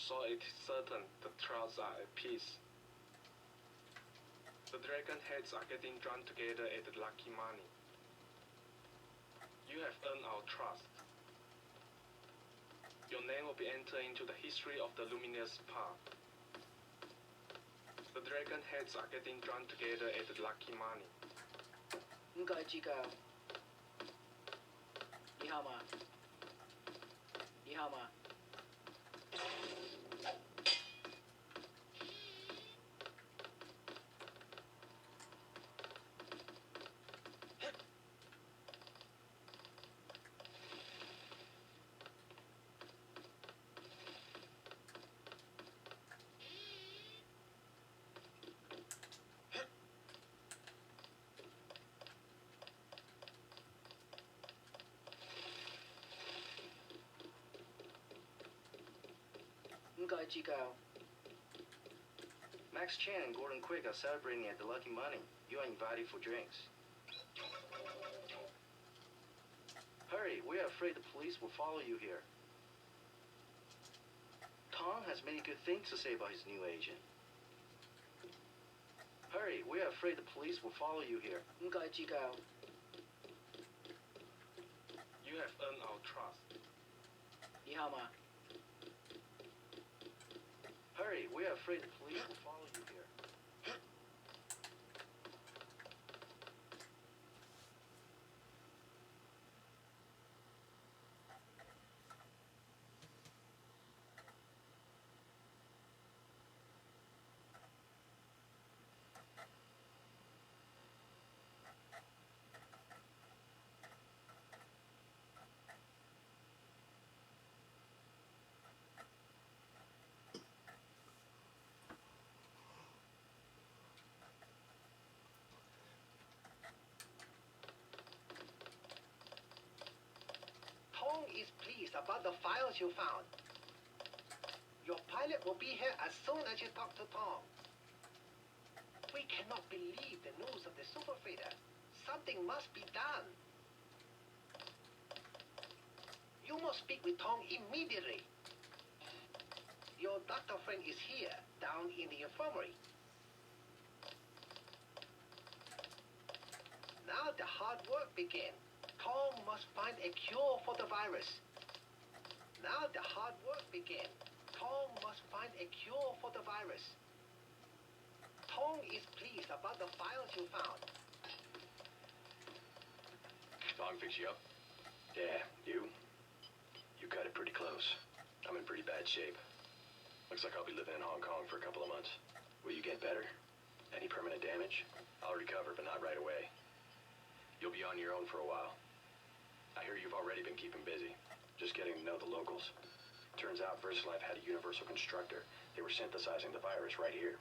so it is certain the trials are at peace. The dragon heads are getting drawn together at the lucky money. You have earned our trust. Your name will be entered into the history of the luminous path. The dragon heads are getting drawn together at the lucky money. 唔該，指教。你好嗎？你好嗎？唔該，指教。Max Chan and Gordon Quick are celebrating at the Lucky Money. You are invited for drinks. Hurry, we are afraid the police will follow you here. Tom has many good things to say about his new agent. Hurry, we are afraid the police will follow you here. 唔該，指教。You have earned our trust. 你好嗎？ Hurry, we are afraid the police will follow you here. Tong is pleased about the files you found. Your pilot will be here as soon as you talk to Tong. We cannot believe the news of the super freighter. Something must be done. You must speak with Tong immediately. Your doctor friend is here, down in the infirmary. Now the hard work begins. Tong must find a cure for the virus. Now the hard work begins. Tong must find a cure for the virus. Tong is pleased about the files you found. Tong fix you up? Yeah, you? You cut it pretty close. I'm in pretty bad shape. Looks like I'll be living in Hong Kong for a couple of months. Will you get better? Any permanent damage? I'll recover, but not right away. You'll be on your own for a while. I hear you've already been keeping busy, just getting to know the locals. Turns out VersaLife had a universal constructor. They were synthesizing the virus right here.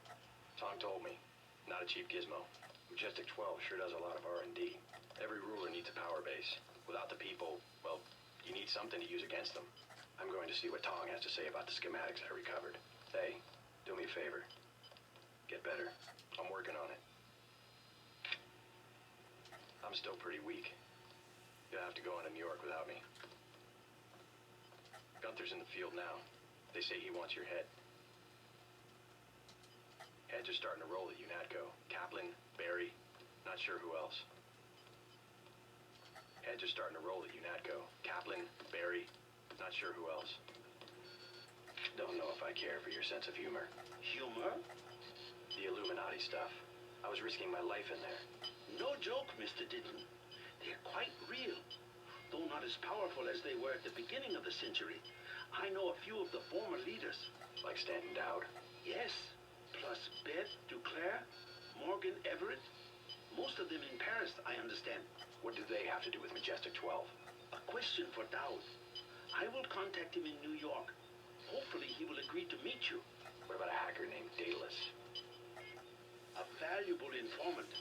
Tong told me, not a cheap gizmo. Majestic 12 sure does a lot of R&D. Every ruler needs a power base. Without the people, well, you need something to use against them. I'm going to see what Tong has to say about the schematics I recovered. Hey, do me a favor. Get better. I'm working on it. I'm still pretty weak. You'll have to go into New York without me. Gunther's in the field now. They say he wants your head. Heads are starting to roll at UNATCO. Kaplan, Barry, not sure who else. Heads are starting to roll at UNATCO. Kaplan, Barry, not sure who else. Don't know if I care for your sense of humor. Humor? The Illuminati stuff. I was risking my life in there. No joke, Mr. Didden. They're quite real, though not as powerful as they were at the beginning of the century. I know a few of the former leaders. Like Stanton Dowd? Yes, plus Beth Duclair, Morgan Everett. Most of them in Paris, I understand. What do they have to do with Majestic 12? A question for Dowd. I will contact him in New York. Hopefully he will agree to meet you. What about a hacker named Daedalus? A valuable informant.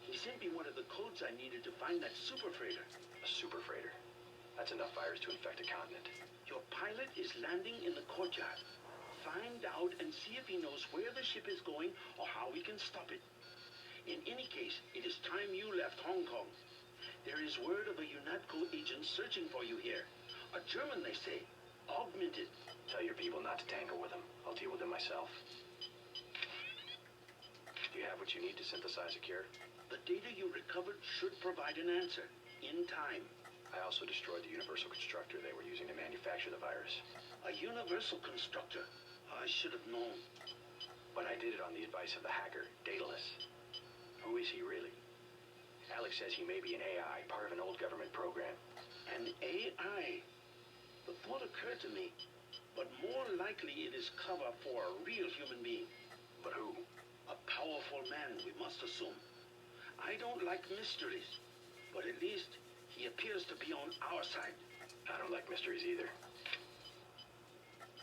He sent me one of the codes I needed to find that super freighter. A super freighter? That's enough virus to infect a continent. Your pilot is landing in the courtyard. Find out and see if he knows where the ship is going or how we can stop it. In any case, it is time you left Hong Kong. There is word of a UNATCO agent searching for you here. A German, they say. Augmented. Tell your people not not to tangle with them. I'll deal with them myself. Do you have what you need to synthesize a cure? The data you recovered should provide an answer, in time. I also destroyed the universal constructor they were using to manufacture the virus. A universal constructor? I should have known. But I did it on the advice of the hacker, Daedalus. Who is he really? Alex says he may be an AI, part of an old government program. An AI? The thought occurred to me, but more likely it is cover for a real human being. But who? A powerful man, we must assume. I don't like mysteries, but at least he appears to be on our side. I don't like mysteries either.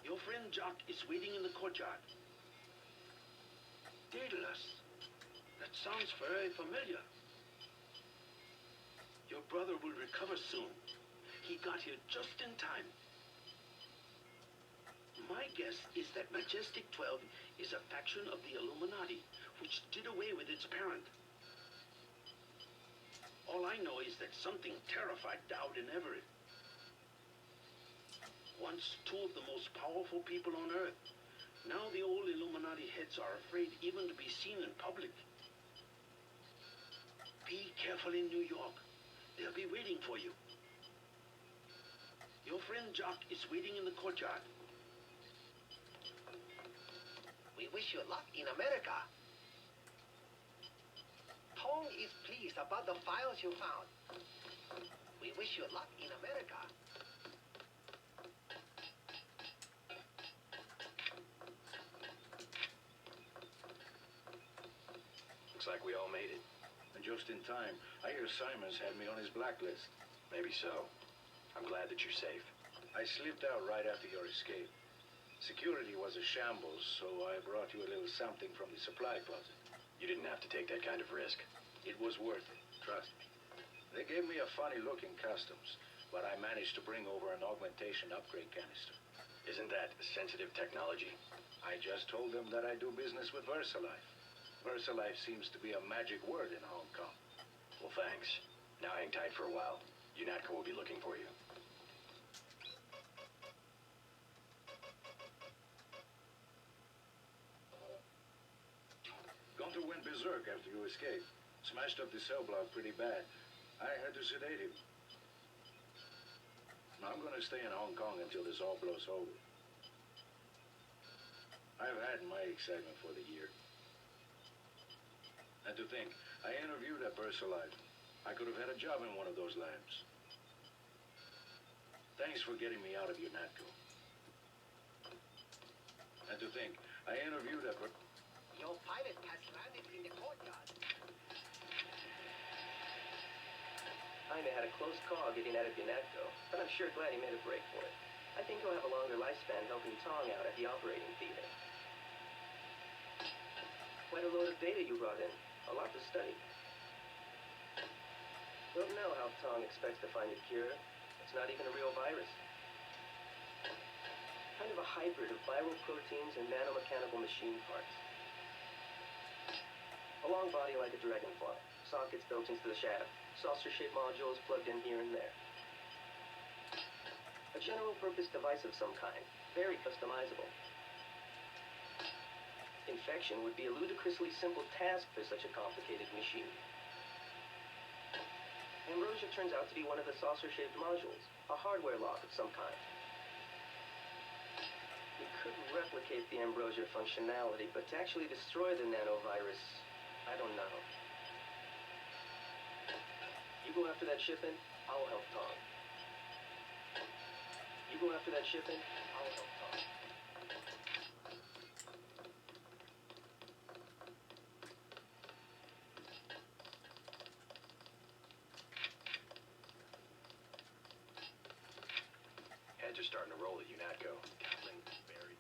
Your friend Jock is waiting in the courtyard. Daedalus. That sounds very familiar. Your brother will recover soon. He got here just in time. My guess is that Majestic 12 is a faction of the Illuminati, which did away with its parent. All I know is that something terrified Dowd and Everett. Once two of the most powerful people on Earth. Now the old Illuminati heads are afraid even to be seen in public. Be careful in New York. They'll be waiting for you. Your friend Jock is waiting in the courtyard. We wish you luck in America. Tong is pleased about the files you found. We wish you luck in America. Looks like we all made it. And just in time. I hear Simons had me on his blacklist. Maybe so. I'm glad that you're safe. I slipped out right after your escape. Security was a shambles, so I brought you a little something from the supply closet. You didn't have to take that kind of risk. It was worth it, trust me. They gave me a funny-looking customs, but I managed to bring over an augmentation upgrade canister. Isn't that sensitive technology? I just told them that I do business with VersaLife. VersaLife seems to be a magic word in Hong Kong. Well, thanks. Now hang tight for a while. UNATCO will be looking for you. Gunter went berserk after you escaped. Smashed up the cell block pretty bad. I had to sedate him. I'm gonna stay in Hong Kong until this all blows over. I've had my excitement for the year. And to think, I interviewed at VersaLife. I could have had a job in one of those labs. Thanks for getting me out of UNATCO. And to think, I interviewed at... Your pilot has landed in the courtyard. Jaime had a close call getting out of UNATCO, but I'm sure glad he made a break for it. I think he'll have a longer lifespan helping Tong out at the operating theater. Quite a load of data you brought in. A lot to study. Don't know how Tong expects to find a cure. It's not even a real virus. Kind of a hybrid of viral proteins and nanomechanical machine parts. A long body like a dragonfly. Sockets built into the shaft. Saucer-shaped modules plugged in here and there. A general-purpose device of some kind. Very customizable. Infection would be a ludicrously simple task for such a complicated machine. Ambrosia turns out to be one of the saucer-shaped modules. A hardware lock of some kind. We could replicate the Ambrosia functionality, but to actually destroy the nanovirus, I don't know. You go after that shipment, I'll help Tom. You go after that shipment, I'll help Tom. Heads are starting to roll at UNATCO. Gatling, Barry.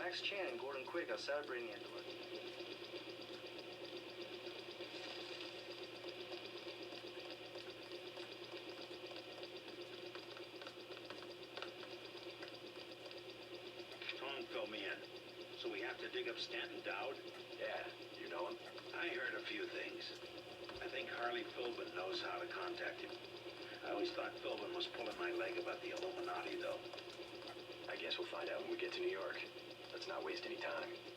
Max Chan and Gordon Quigg are celebrating it. Tong filled me in. So we have to dig up Stanton Dowd? Yeah, you know him? I heard a few things. I think Harley Philbin knows how to contact him. I always thought Philbin was pulling my leg about the Illuminati, though. I guess we'll find out when we get to New York. Let's not waste any time.